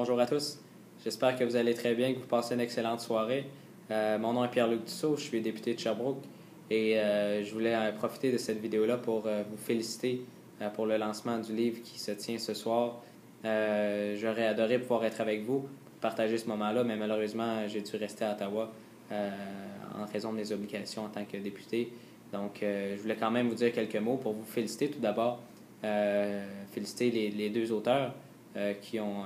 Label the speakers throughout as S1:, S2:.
S1: Bonjour à tous. J'espère que vous allez très bien, que vous passez une excellente soirée. Mon nom est Pierre-Luc Dussault, je suis député de Sherbrooke et je voulais profiter de cette vidéo-là pour vous féliciter pour le lancement du livre qui se tient ce soir. J'aurais adoré pouvoir être avec vous pour partager ce moment-là, mais malheureusement, j'ai dû rester à Ottawa en raison de mes obligations en tant que député. Donc, je voulais quand même vous dire quelques mots pour vous féliciter tout d'abord. Féliciter les deux auteurs qui ont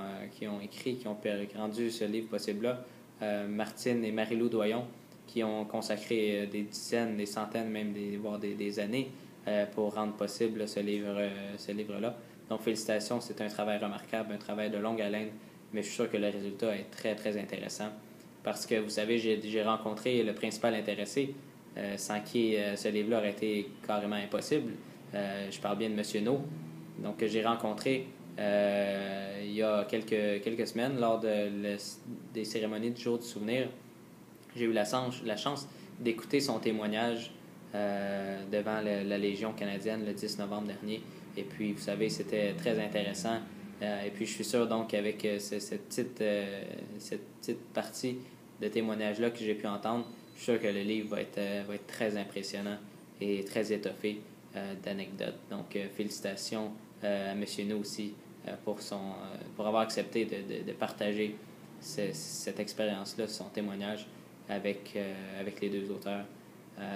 S1: écrit, qui ont rendu ce livre possible-là, Martine et Marie-Lou Doyon, qui ont consacré des dizaines, des centaines, même voire des années pour rendre possible ce livre-là. Donc, félicitations, c'est un travail remarquable, un travail de longue haleine, mais je suis sûr que le résultat est très, très intéressant. Parce que, vous savez, j'ai rencontré le principal intéressé, sans qui ce livre-là aurait été carrément impossible. Je parle bien de M. No, donc que j'ai rencontré il y a quelques semaines lors des cérémonies du Jour du souvenir. J'ai eu la chance d'écouter son témoignage devant la Légion canadienne le 10 novembre dernier. Et puis, vous savez, c'était très intéressant. Et puis, je suis sûr, donc, qu'avec cette petite partie de témoignage-là que j'ai pu entendre, je suis sûr que le livre va être très impressionnant et très étoffé d'anecdotes. Donc, félicitations à M. No aussi pour avoir accepté de partager cette expérience-là, son témoignage avec les deux auteurs.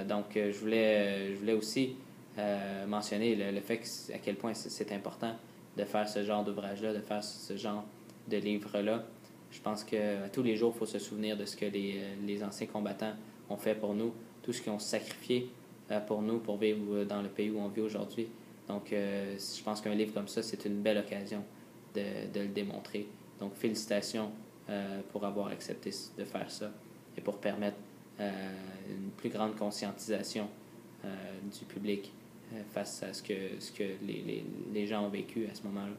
S1: Donc, je voulais aussi mentionner le fait à quel point c'est important de faire ce genre d'ouvrage-là, de faire ce genre de livre-là. Je pense que tous les jours, il faut se souvenir de ce que les anciens combattants ont fait pour nous, tout ce qu'ils ont sacrifié pour nous, pour vivre dans le pays où on vit aujourd'hui. Donc, je pense qu'un livre comme ça, c'est une belle occasion de le démontrer. Donc, félicitations pour avoir accepté de faire ça et pour permettre une plus grande conscientisation du public face à ce que les gens ont vécu à ce moment-là.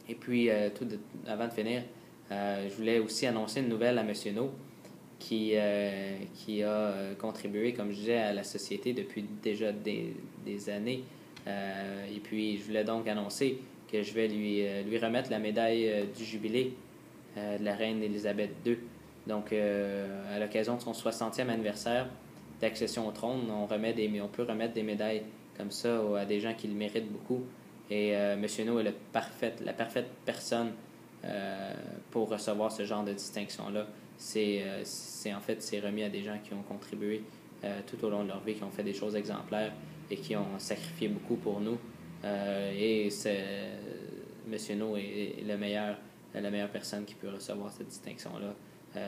S1: Et puis, avant de finir, je voulais aussi annoncer une nouvelle à M. No, qui a contribué, comme je disais, à la société depuis déjà des années. Et puis, je voulais donc annoncer que je vais lui remettre la médaille du jubilé de la reine Élisabeth II. Donc, à l'occasion de son 60e anniversaire d'accession au trône, on peut remettre des médailles comme ça à des gens qui le méritent beaucoup. Et M. No est la parfaite personne pour recevoir ce genre de distinction-là. C'est remis à des gens qui ont contribué tout au long de leur vie, qui ont fait des choses exemplaires et qui ont sacrifié beaucoup pour nous. M. No est la meilleure personne qui peut recevoir cette distinction-là.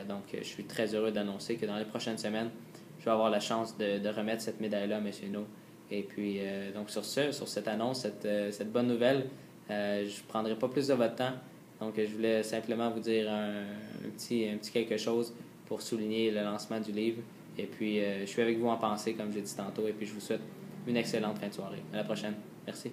S1: Donc, je suis très heureux d'annoncer que dans les prochaines semaines, je vais avoir la chance de remettre cette médaille-là à M. No. Et puis, donc sur cette annonce, cette bonne nouvelle, je ne prendrai pas plus de votre temps. Donc, je voulais simplement vous dire un petit quelque chose pour souligner le lancement du livre. Et puis, je suis avec vous en pensée, comme j'ai dit tantôt. Et puis, je vous souhaite une excellente fin de soirée. À la prochaine. Merci.